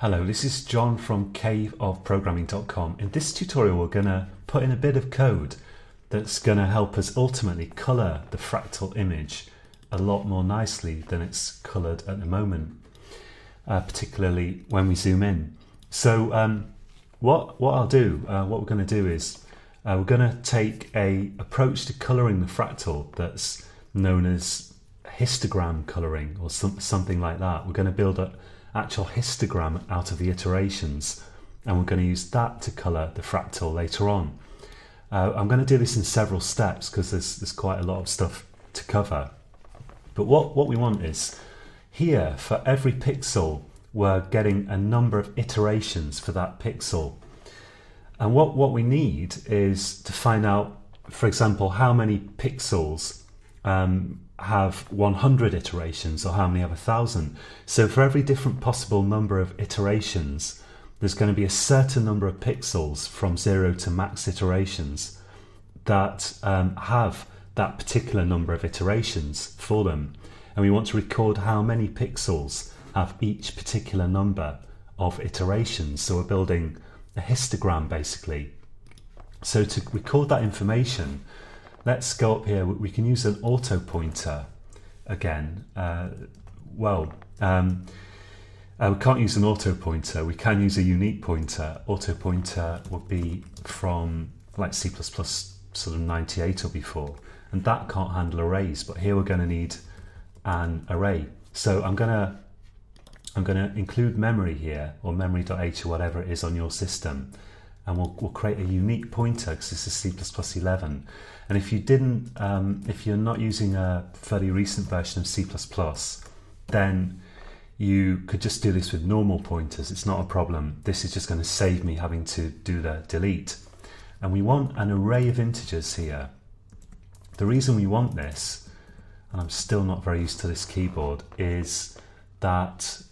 Hello, this is John from caveofprogramming.com. In this tutorial we're going to put in a bit of code that's going to help us ultimately colour the fractal image a lot more nicely than it's coloured at the moment, particularly when we zoom in. So what I'll do, what we're going to do is we're going to take a approach to colouring the fractal that's known as histogram colouring or something like that. We're going to build an actual histogram out of the iterations, and we're going to use that to colour the fractal later on. I'm going to do this in several steps because there's quite a lot of stuff to cover. But what we want is, here for every pixel we're getting a number of iterations for that pixel. And what we need is to find out, for example, how many pixels have 100 iterations or how many have 1,000. So for every different possible number of iterations, there's going to be a certain number of pixels from 0 to max iterations that have that particular number of iterations for them. And we want to record how many pixels have each particular number of iterations. So we're building a histogram basically. So to record that information, let's go up here. We can use an auto pointer again. We can't use an auto pointer. We can use a unique pointer. Auto pointer would be from like C++ sort of 98 or before, and that can't handle arrays. But here we're going to need an array. So I'm going to include memory here, or memory.h or whatever it is on your system, and we'll create a unique pointer because this is C++ 11. And if you didn't, if you're not using a fairly recent version of C++, then you could just do this with normal pointers. It's not a problem. This is just going to save me having to do the delete. And we want an array of integers here. The reason we want this, and I'm still not very used to this keyboard, is that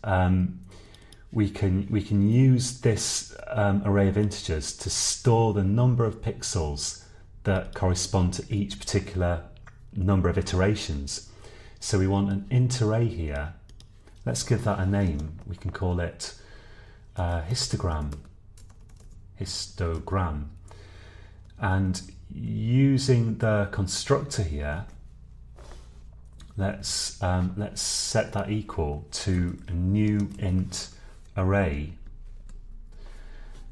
we can use this array of integers to store the number of pixels that correspond to each particular number of iterations. So we want an int array here. Let's give that a name. We can call it histogram. And using the constructor here, let's set that equal to a new int array.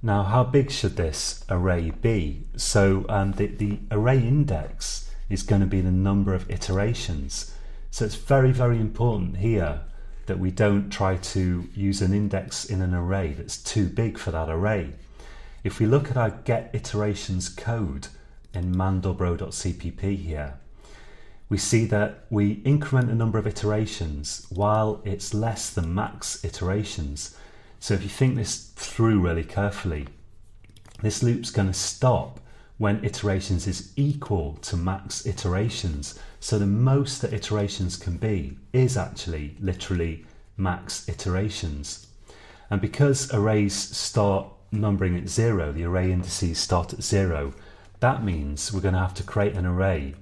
Now, how big should this array be? So the array index is going to be the number of iterations. So it's very, very important here that we don't try to use an index in an array that's too big for that array. If we look at our get iterations code in mandelbro.cpp here, we see that we increment the number of iterations while it's less than max iterations. So if you think this through really carefully, this loop's going to stop when iterations is equal to max iterations. So the most that iterations can be is actually literally max iterations. And because arrays start numbering at 0, the array indices start at 0, that means we're going to have to create an array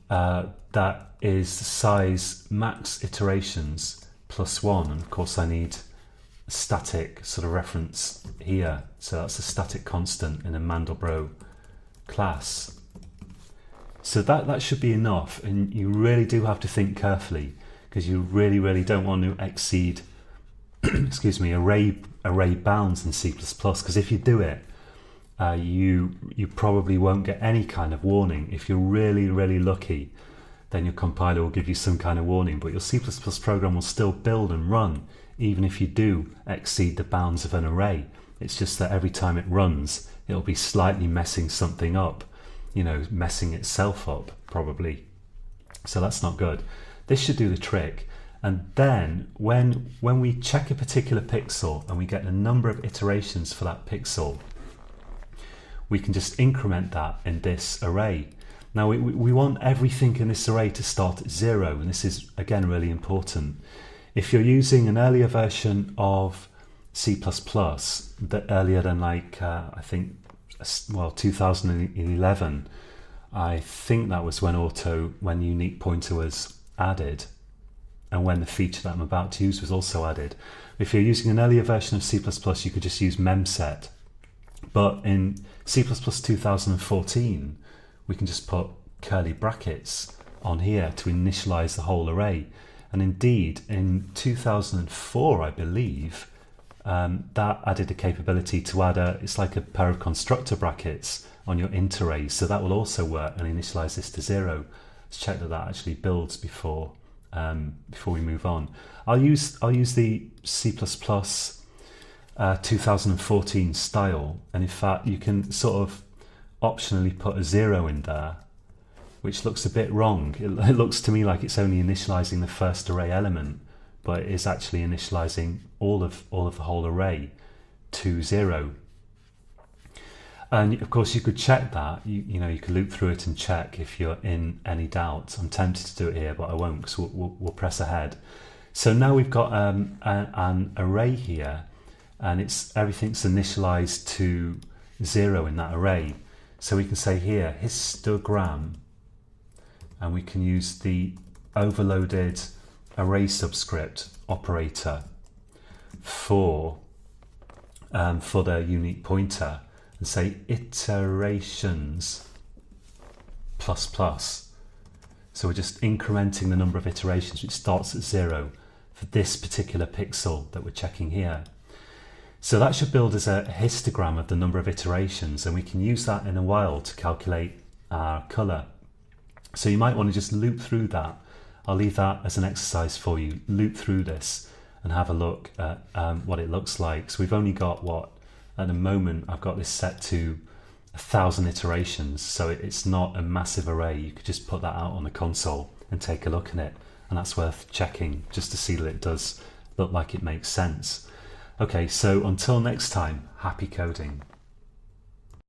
that is the size max iterations plus 1. And of course I need a static sort of reference here. So that's a static constant in a Mandelbrot class. So that should be enough, and you really do have to think carefully because you really don't want to exceed excuse me, array bounds in C++, because if you do it, you probably won't get any kind of warning. If you're really lucky, then your compiler will give you some kind of warning, but your C++ program will still build and run even if you do exceed the bounds of an array. It's just that every time it runs, it'll be slightly messing something up, messing itself up probably. So that's not good. This should do the trick. And then when we check a particular pixel and we get the number of iterations for that pixel, we can just increment that in this array. Now we want everything in this array to start at 0, and this is again really important. If you're using an earlier version of C++, earlier than I think 2011, I think that was when unique pointer was added. and when the feature that I'm about to use was also added. If you're using an earlier version of C++, you could just use memset. But in C++ 2014, we can just put curly brackets on here to initialize the whole array. And indeed, in 2004, I believe, that added a capability to add it's like a pair of constructor brackets on your int arrays. So that will also work and initialize this to 0. Let's check that that actually builds before we move on. I'll use the C++ 2014 style, and in fact you can sort of optionally put a 0 in there, which looks a bit wrong. It looks to me like it's only initializing the first array element, but it is actually initializing all of the whole array to 0. And of course you could check that, you know, you could loop through it and check if you're in any doubt. I'm tempted to do it here, but I won't, because we'll press ahead. So now we've got an array here, and everything's initialized to 0 in that array. So we can say here histogram, and we can use the overloaded array subscript operator for the unique pointer, and say iterations plus plus. So we're just incrementing the number of iterations, which starts at 0 for this particular pixel that we're checking here. So that should build as a histogram of the number of iterations, and we can use that in a while to calculate our color. So you might want to just loop through that. I'll leave that as an exercise for you. Loop through this and have a look at what it looks like. So we've only got at the moment I've got this set to 1,000 iterations, so it's not a massive array. You could just put that out on the console and take a look at it, and that's worth checking just to see that it does look like it makes sense. Okay, so until next time, happy coding.